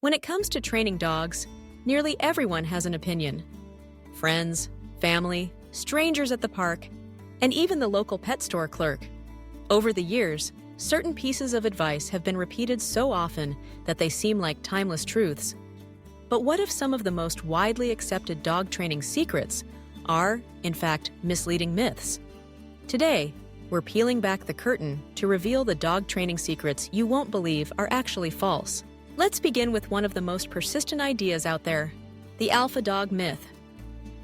When it comes to training dogs, nearly everyone has an opinion. Friends, family, strangers at the park, and even the local pet store clerk. Over the years, certain pieces of advice have been repeated so often that they seem like timeless truths. But what if some of the most widely accepted dog training secrets are, in fact, misleading myths? Today, we're peeling back the curtain to reveal the dog training secrets you won't believe are actually false. Let's begin with one of the most persistent ideas out there, the alpha dog myth.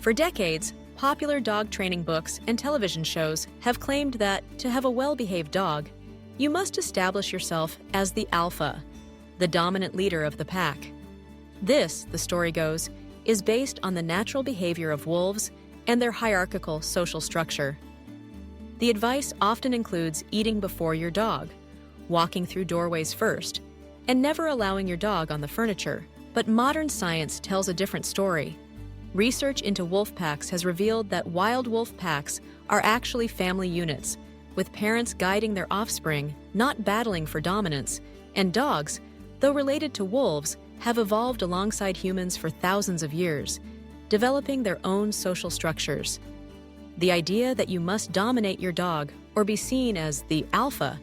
For decades, popular dog training books and television shows have claimed that to have a well-behaved dog, you must establish yourself as the alpha, the dominant leader of the pack. This, the story goes, is based on the natural behavior of wolves and their hierarchical social structure. The advice often includes eating before your dog, walking through doorways first, and never allowing your dog on the furniture. But modern science tells a different story. Research into wolf packs has revealed that wild wolf packs are actually family units, with parents guiding their offspring, not battling for dominance, and dogs, though related to wolves, have evolved alongside humans for thousands of years, developing their own social structures. The idea that you must dominate your dog or be seen as the alpha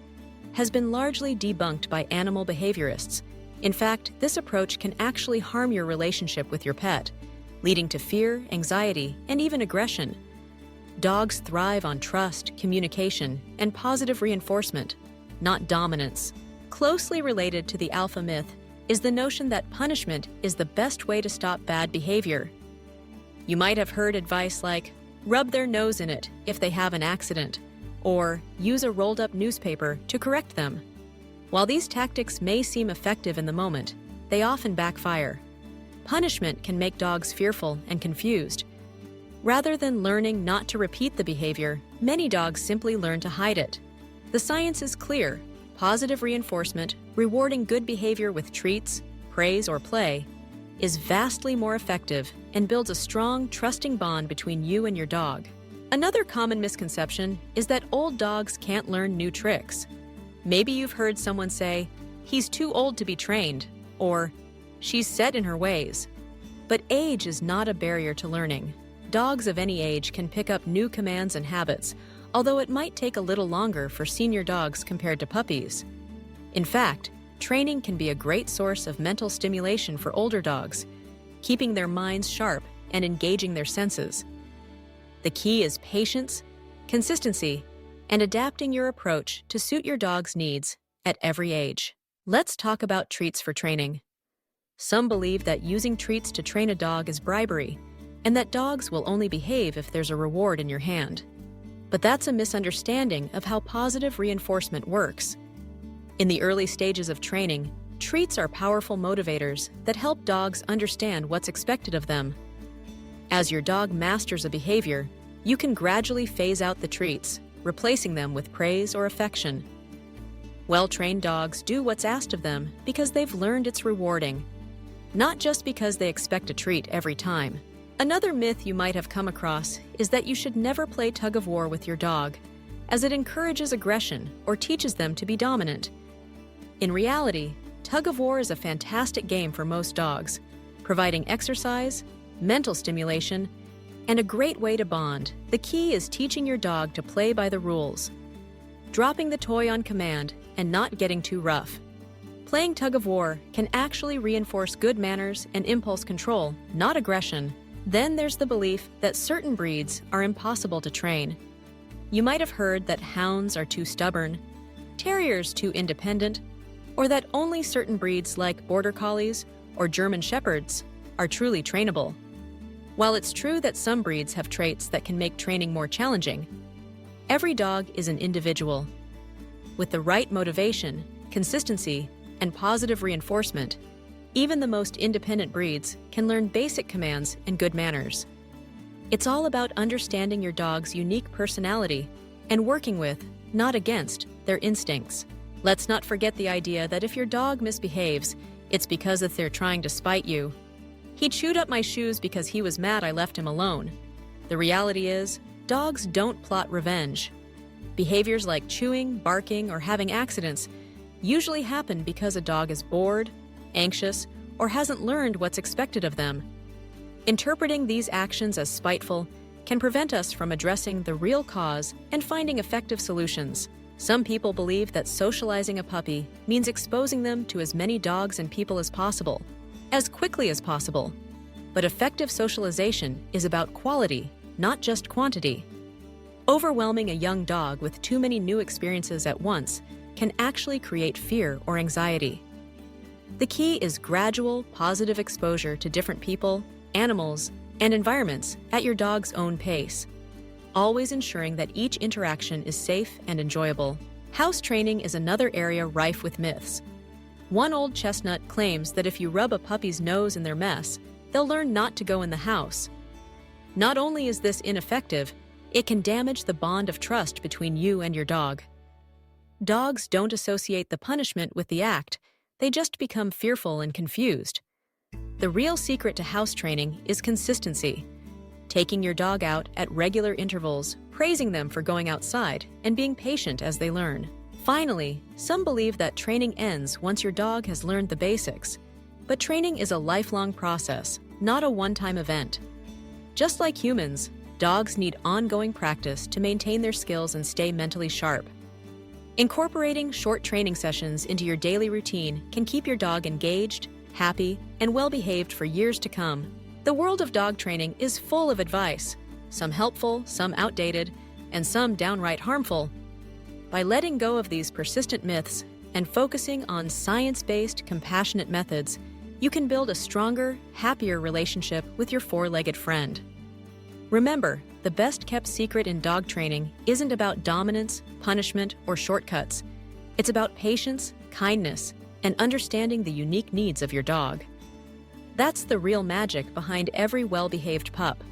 has been largely debunked by animal behaviorists. In fact, this approach can actually harm your relationship with your pet, leading to fear, anxiety, and even aggression. Dogs thrive on trust, communication, and positive reinforcement, not dominance. Closely related to the alpha myth is the notion that punishment is the best way to stop bad behavior. You might have heard advice like, rub their nose in it if they have an accident, or use a rolled-up newspaper to correct them. While these tactics may seem effective in the moment, they often backfire. Punishment can make dogs fearful and confused. Rather than learning not to repeat the behavior, many dogs simply learn to hide it. The science is clear. Positive reinforcement, rewarding good behavior with treats, praise, or play, is vastly more effective and builds a strong, trusting bond between you and your dog. Another common misconception is that old dogs can't learn new tricks. Maybe you've heard someone say, he's too old to be trained, or she's set in her ways. But age is not a barrier to learning. Dogs of any age can pick up new commands and habits, although it might take a little longer for senior dogs compared to puppies. In fact, training can be a great source of mental stimulation for older dogs, keeping their minds sharp and engaging their senses. The key is patience, consistency, and adapting your approach to suit your dog's needs at every age. Let's talk about treats for training. Some believe that using treats to train a dog is bribery, and that dogs will only behave if there's a reward in your hand. But that's a misunderstanding of how positive reinforcement works. In the early stages of training, treats are powerful motivators that help dogs understand what's expected of them. As your dog masters a behavior, you can gradually phase out the treats, replacing them with praise or affection. Well-trained dogs do what's asked of them because they've learned it's rewarding, not just because they expect a treat every time. Another myth you might have come across is that you should never play tug-of-war with your dog, as it encourages aggression or teaches them to be dominant. In reality, tug-of-war is a fantastic game for most dogs, providing exercise, mental stimulation, and a great way to bond. The key is teaching your dog to play by the rules, dropping the toy on command, and not getting too rough. Playing tug-of-war can actually reinforce good manners and impulse control, not aggression. Then there's the belief that certain breeds are impossible to train. You might have heard that hounds are too stubborn, terriers too independent, or that only certain breeds like border collies or German shepherds are truly trainable. While it's true that some breeds have traits that can make training more challenging, every dog is an individual. With the right motivation, consistency, and positive reinforcement, even the most independent breeds can learn basic commands and good manners. It's all about understanding your dog's unique personality and working with, not against, their instincts. Let's not forget the idea that if your dog misbehaves, it's because they're trying to spite you. He chewed up my shoes because he was mad I left him alone. The reality is, dogs don't plot revenge. Behaviors like chewing, barking, or having accidents usually happen because a dog is bored, anxious, or hasn't learned what's expected of them. Interpreting these actions as spiteful can prevent us from addressing the real cause and finding effective solutions. Some people believe that socializing a puppy means exposing them to as many dogs and people as possible, as quickly as possible. But effective socialization is about quality, not just quantity. Overwhelming a young dog with too many new experiences at once can actually create fear or anxiety. The key is gradual, positive exposure to different people, animals, and environments at your dog's own pace, always ensuring that each interaction is safe and enjoyable. House training is another area rife with myths. One old chestnut claims that if you rub a puppy's nose in their mess, they'll learn not to go in the house. Not only is this ineffective, it can damage the bond of trust between you and your dog. Dogs don't associate the punishment with the act, they just become fearful and confused. The real secret to house training is consistency. Taking your dog out at regular intervals, praising them for going outside, and being patient as they learn. Finally, some believe that training ends once your dog has learned the basics. But training is a lifelong process, not a one-time event. Just like humans, dogs need ongoing practice to maintain their skills and stay mentally sharp. Incorporating short training sessions into your daily routine can keep your dog engaged, happy, and well-behaved for years to come. The world of dog training is full of advice, some helpful, some outdated, and some downright harmful. By letting go of these persistent myths and focusing on science-based, compassionate methods, you can build a stronger, happier relationship with your four-legged friend. Remember, the best-kept secret in dog training isn't about dominance, punishment, or shortcuts. It's about patience, kindness, and understanding the unique needs of your dog. That's the real magic behind every well-behaved pup.